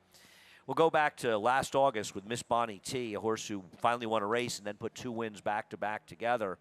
we'll go back to last August with Miss Bonnie T, a horse who finally won a race and then put 2 wins back to back together.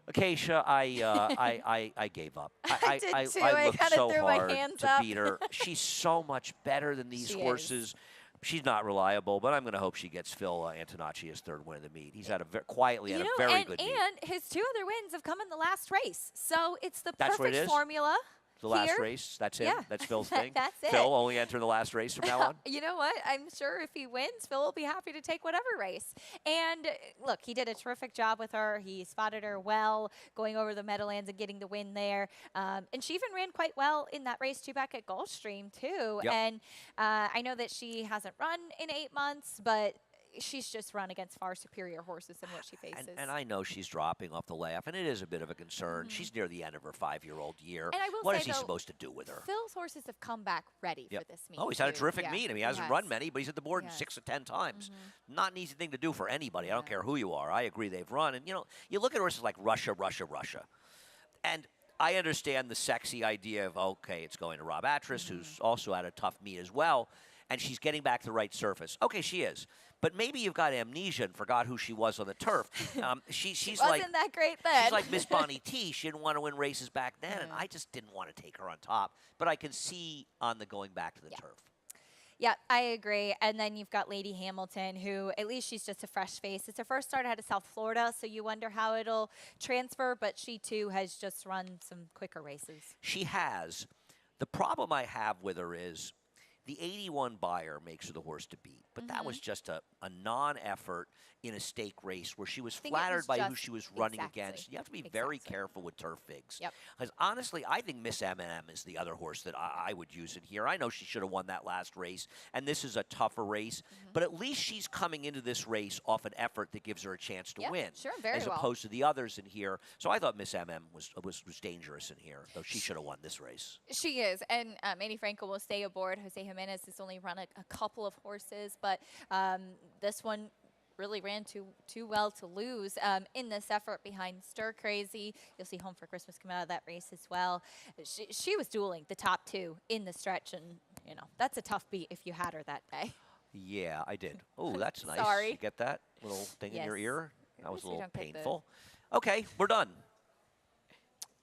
Acacia, I gave up.
I did too.
I
I
looked
kinda
so
threw my
hard
hands
to
up.
beat her. She's so much better than these
She is.
horses. She's not reliable, but I'm going to hope she gets Phil Antonacci his 3rd win of the meet. He's had quietly had a very
and,
good meet.
and his 2 other wins have come in the last race. So it's the
That's what it
perfect
is?
formula.
The last
here.
race, that's him.
Yeah.
That's Phil's thing.
That's it.
Phil only enter the last race from now on.
You know what? I'm sure if he wins, Phil will be happy to take whatever race. And look, he did a terrific job with her. He spotted her well, going over the Meadowlands and getting the win there. And she even ran quite well in that race, too, back at Gulfstream, too.
Yep.
And I know that she hasn't run in 8 months, but she's just run against far superior horses than what she faces.
And I know she's dropping off the layoff, and it is a bit of a concern. She's near the end of her 5-year-old year.
And I will
What
say,
is he
though,
supposed to do with her?
Phil's horses have come back ready
Yep.
for this meet.
Oh, he's had a
too.
terrific
Yeah,
meet. I mean, he
he
hasn't
has.
run many, but he's at the board
He has.
6 or 10 times. Not an easy thing to do for anybody. I don't care who you are. I agree they've run. And, you look at horses like Russia. And I understand the sexy idea of, okay, it's going to Rob Atras, who's also had a tough meet as well, and she's getting back to the right surface. Okay, she is. But maybe you've got amnesia and forgot who she was on the turf. She's
Wasn't
like
that great then?
she's like Miss Bonnie T. She didn't want to win races back then, and I just didn't want to take her on top. But I can see on the going back to the turf.
Yeah, I agree. And then you've got Lady Hamilton, who at least she's just a fresh face. It's her first start out of South Florida, so you wonder how it'll transfer, but she too has just run some quicker races.
She has. The problem I have with her is the 81 buyer makes her the horse to beat. But that was just a non-effort in a stake race where she was
think it
flattered
was
by who
just-
she was running
exactly.
against. You have to be very
Exactly.
careful with turf figs.
Yep.
Because honestly, I think Miss M&M is the other horse that I would use in here. I know she should have won that last race, and this is a tougher race. But at least she's coming into this race off an effort that gives her a chance to
Yep,
win.
sure, very
as
well.
opposed to the others in here. So I thought Miss M&M was dangerous in here, though she should have won this race.
She is, and Manny Franco will stay aboard. Jose Jimenez has only run a couple of horses, but this one really ran too well to lose in this effort behind Stir Crazy. You'll see Home for Christmas come out of that race as well. She was dueling the top 2 in the stretch, and that's a tough beat if you had her that day.
Yeah, I did. Oh, that's nice.
Sorry.
You get that little thing in your
Yes.
ear? That was
Yes,
a
we
little
don't get the-
painful. Okay, we're done.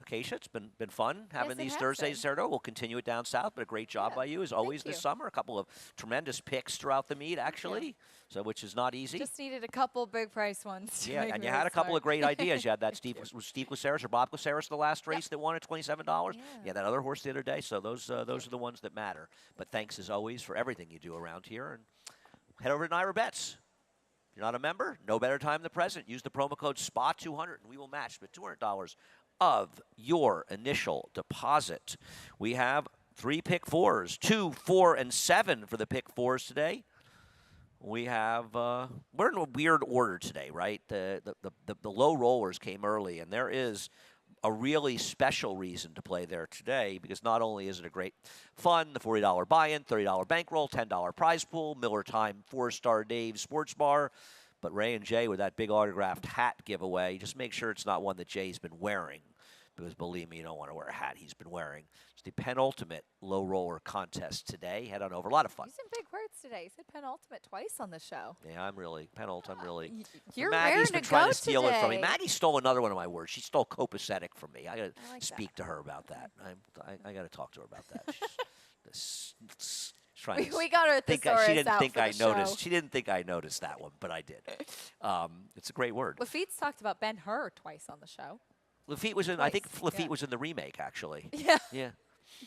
Acacia, it's been fun having
it
these
has
Thursdays,
been.
Sarah. We'll continue it down south, but a great job
Yeah,
by you as always
thank
this
you.
summer. A couple of tremendous picks throughout the meet, actually, so which is not easy.
Just needed a couple big price ones. to
Yeah,
make
and
me
you had a couple of
smart.
great ideas. You had that was Steve Glaceris or Bob Glaceris the last race that won at $27. Yeah, that other horse the other day. So those are the ones that matter. But thanks as always for everything you do around here. And head over to Naira Bets. If you're not a member, no better time than the present. Use the promo code SPA200 and we will match with $200 of your initial deposit. We have 3 pick 4s, 2, 4, and 7 for the pick 4s today. We have we're in a weird order today, right? The low rollers came early, and there is a really special reason to play there today because not only is it a great fun, the $40 buy-in, $30 bankroll, $10 prize pool, Miller Time 4-Star Dave Sports Bar, but Ray and Jay with that big autographed hat giveaway. Just make sure it's not one that Jay's been wearing because believe me, you don't want to wear a hat he's been wearing. It's the penultimate low roller contest today. Head on over. A lot of fun.
Using big words today. You said penultimate twice on the show.
Yeah, I'm really penultimate. I'm really.
You're
Maggie's
raring
been
to
trying
go
to steal it from me.
today.
Maggie stole another one of my words. She stole copacetic from me. I got to
I like
speak
that.
to her about that. I got to talk to her about that. She's trying to
We got her
she
thesaurus
didn't
out
think
for
I
the show.
noticed. She didn't think I noticed that one, but I did. It's a great word.
Lafitte's talked about Ben-Hur twice on the show.
Lafitte was in. I think
Twice,
Lafitte
yeah.
was in the remake, actually.
Yeah.
Yeah.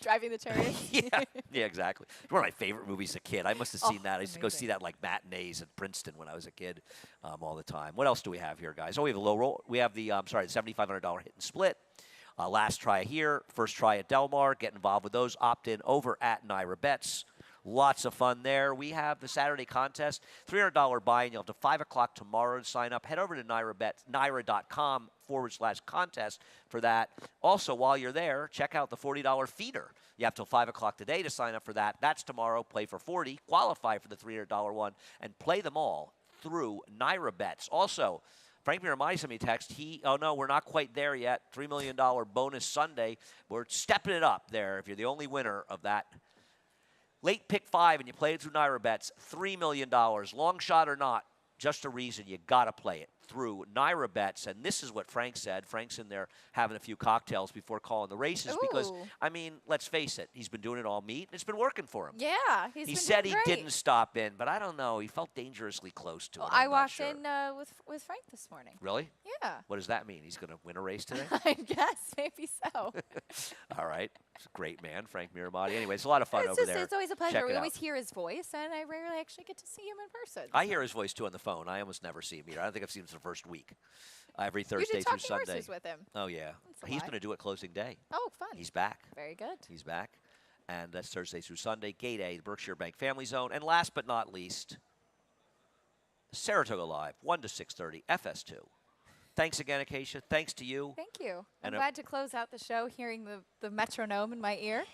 Driving the chariot.
Yeah, exactly. It's one of my favorite movies as a kid. I must have seen
Oh,
that. I used to go see
amazing.
that like matinees in Princeton when I was a kid all the time. What else do we have here, guys? Oh, we have a low roll. We have the, the $7,500 hit and split. Last try here, first try at Del Mar. Get involved with those. Opt in over at Naira Bets. Lots of fun there. We have the Saturday contest, $300 buy-in. You'll have to 5 o'clock tomorrow to sign up. Head over to Naira.com/contest for that. Also, while you're there, check out the $40 feeder. You have till 5 o'clock today to sign up for that. That's tomorrow. Play for 40, qualify for the $300 one, and play them all through Naira Bets. Also, Frank Miramati sent me a text. Oh no, we're not quite there yet. $3 million bonus Sunday. We're stepping it up there if you're the only winner of that. Late pick 5 and you play it through Naira Bets, $3 million. Long shot or not, just a reason you got to play it through Naira Bets. And this is what Frank said. Frank's in there having a few cocktails before calling the races because,
Ooh.
I mean, let's face it, he's been doing it all meet, and it's been working for him.
Yeah.
He
been
said
doing
he
great.
didn't stop in, but I don't know. He felt dangerously close to it.
Well,
I'm
I
not
walked
sure.
in with Frank this morning.
Really?
Yeah.
What does that mean? He's going to win a race today?
I guess maybe so.
All right. He's a great man, Frank Miramati. Anyway, it's a lot of fun
It's
over
just,
there.
it's always a pleasure.
Check
We
it
always
out.
hear his voice, and I rarely actually get to see him in person.
I hear his voice too on the phone. I almost never see him either. I don't think I've seen him since the first week. Every
You
Thursday
did
through
talking
Sunday.
horses with him.
Oh yeah,
That's a
he's
lie.
going to do it closing day.
Oh, fun.
He's back.
Very good.
He's back, and that's Thursday through Sunday. Gate A, the Berkshire Bank Family Zone, and last but not least, Saratoga Live, 1 to 6:30, FS2. Thanks again, Acacia. Thanks to you.
Thank you.
And
I'm glad to close out the show hearing the metronome in my ear.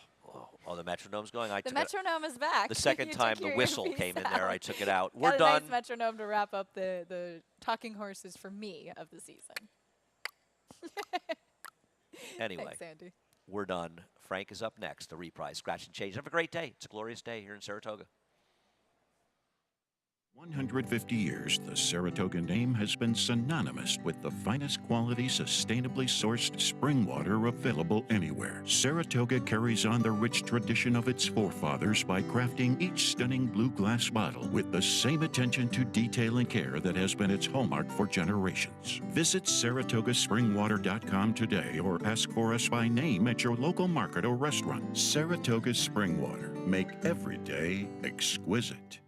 Oh, the metronome's going. I
The
took it.
metronome is back.
The second
You
time
took
the
your
whistle
earpiece
came in there, I
out.
took it out.
Got
We're
a
done.
nice metronome to wrap up the talking horses for me of the season.
Anyway,
Thanks, Andy.
we're done. Frank is up next. The reprise, scratch and change. Have a great day. It's a glorious day here in Saratoga.
150 years, the Saratoga name has been synonymous with the finest quality, sustainably sourced spring water available anywhere. Saratoga carries on the rich tradition of its forefathers by crafting each stunning blue glass bottle with the same attention to detail and care that has been its hallmark for generations. Visit SaratogaSpringwater.com today or ask for us by name at your local market or restaurant. Saratoga Spring Water. Make every day exquisite.